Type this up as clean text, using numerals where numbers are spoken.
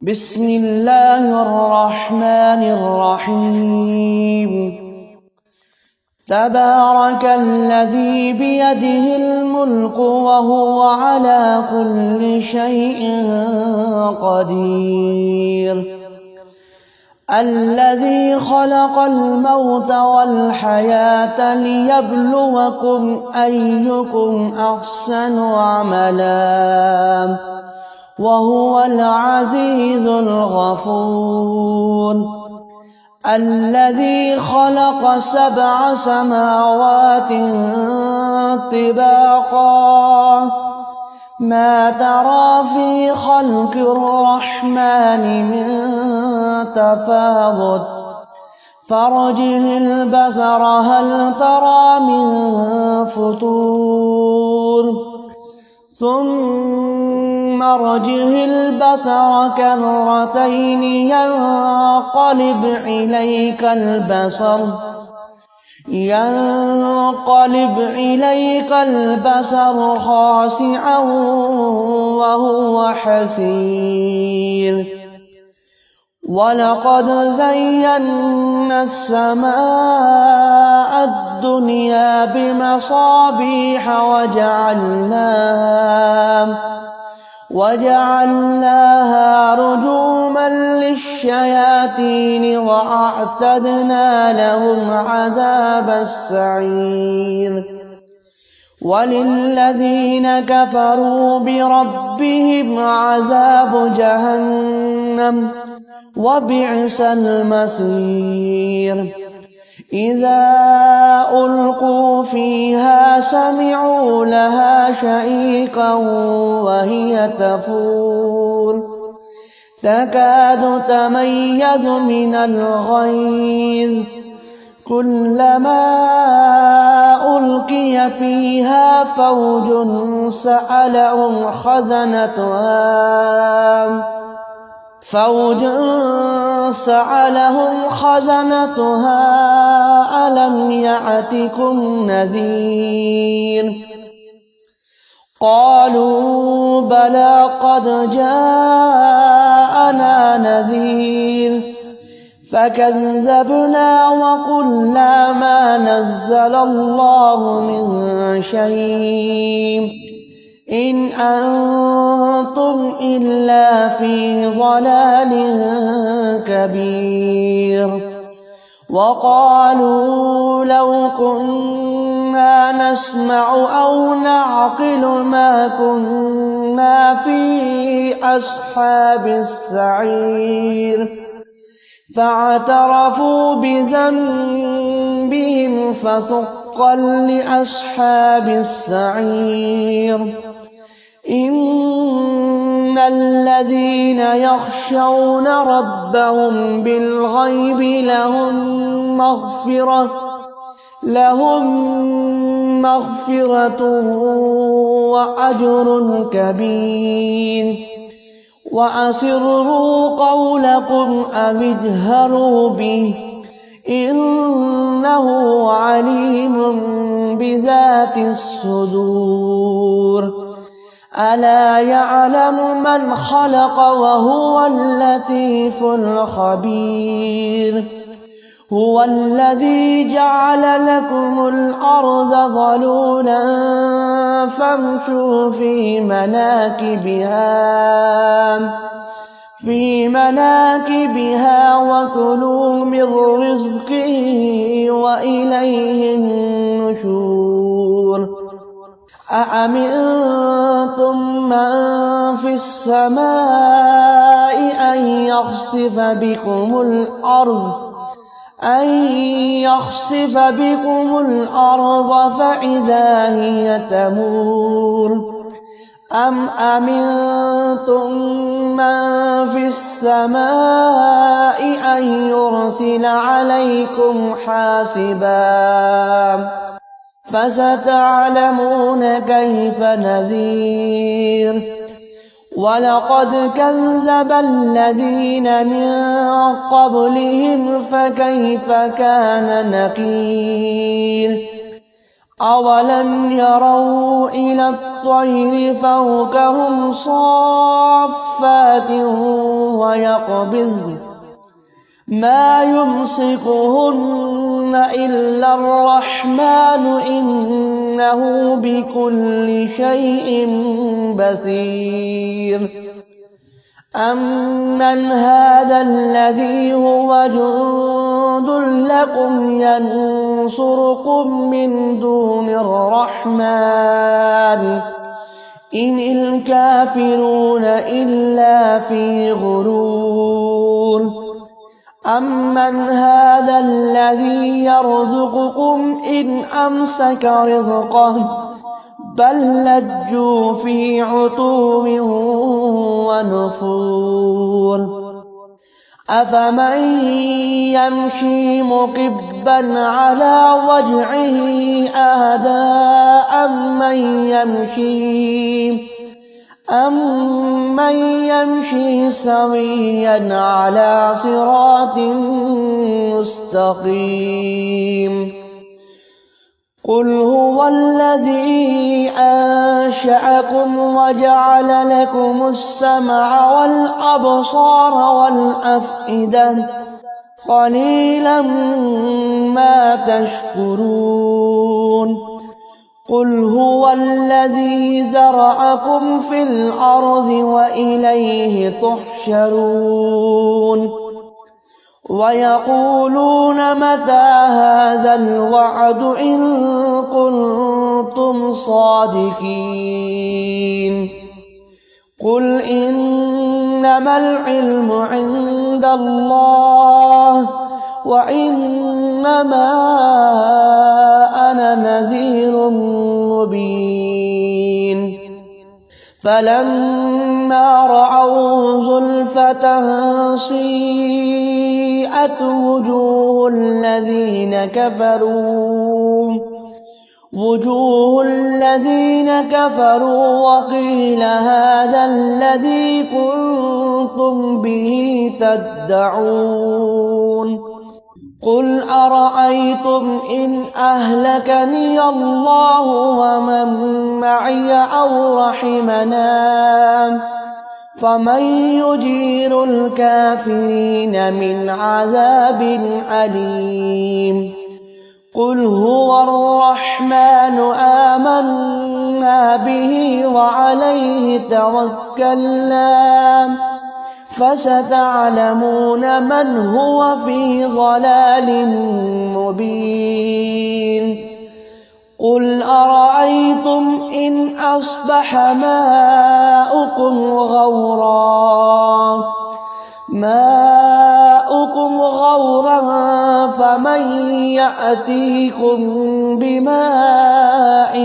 بسم الله الرحمن الرحيم. تبارك الذي بيده الملك وهو على كل شيء قدير. الذي خلق الموت والحياة ليبلوكم أيكم أحسن عملا وهو العزيز الغفور. الذي خلق 7 سماوات طباقا ما ترى في خلق الرحمن من تفاوت فارجع البصر هل ترى من فطور ثم ارجع البصر كرتين ينقلب إليك البصر خاسعا وهو حسير. ولقد زينا السماء الدنيا بمصابيح وجعلناها رجوما للشياطين وأعتدنا لهم عذاب السعير. وللذين كفروا بربهم عذاب جهنم وبئس المصير. إذا ألقوا فيها سمعوا لها شهيقا وهي تفور تكاد تميز من الغيظ كلما ألقي فيها فوج سألهم خزنتها ألم يأتكم نذير قالوا بلى قد جاءنا نذير فكذبنا وقلنا ما نزل الله من شيء إن أنتم إلا في ضلال كبير. وقالوا لو كنا نسمع أو نعقل ما كنا في أصحاب السعير فاعترفوا بذنبهم فسحقا لأصحاب السعير. إن الذين يخشون ربهم بالغيب لهم مغفرة وأجر كبير. وأسروا قولكم أو اجهروا به إنه عليم بذات الصدور. ألا يعلم من خلق وهو اللطيف الخبير. هو الذي جعل لكم الأرض ذلولا فامشوا في مناكبها وكلوا من رزقه وإليه النشور. أأمنتم من في السماء أن يخسف بكم الأرض فإذا هي تمور أم أمنتم من في السماء أن يرسل عليكم حاسبا فستعلمون كيف نذير. ولقد كذب الذين من قبلهم فكيف كان نكير. أولم يروا إلى الطير فوقهم صافات ويقبضن ما يمسكهن إلا الرحمن إنه بكل شيء بصير أمن هذا الذي هو جند لكم ينصركم من دون الرحمن إن الكافرون إلا في غرور أمن هذا الذي يرزقكم إن أمسك رزقه بل لجوا في عتو ونفور أفمن يمشي مكبا على وجهه أهدى أمن يمشي سويا على صراط مستقيم قل هو الذي أنشأكم وجعل لكم السمع والأبصار والأفئدة قليلا ما تشكرون قل هو الذي زرعكم في الأرض وإليه تحشرون ويقولون متى هذا الوعد إن كنتم صادقين قل إنما العلم عند الله وإنما أنا نذير مبين فلما رأوا زلفة سيئت وجوه الذين كفروا وقيل هذا الذي كنتم به تدعون قل أرأيتم إن أهلكني الله ومن معي أو رحمنا فمن يجير الكافرين من عذاب أليم قل هو الرحمن آمنا به وعليه توكلنا فستعلمون من هو في ضلال مبين قل أرأيتم إن أصبح ماؤكم غورا فمن يأتيكم بماء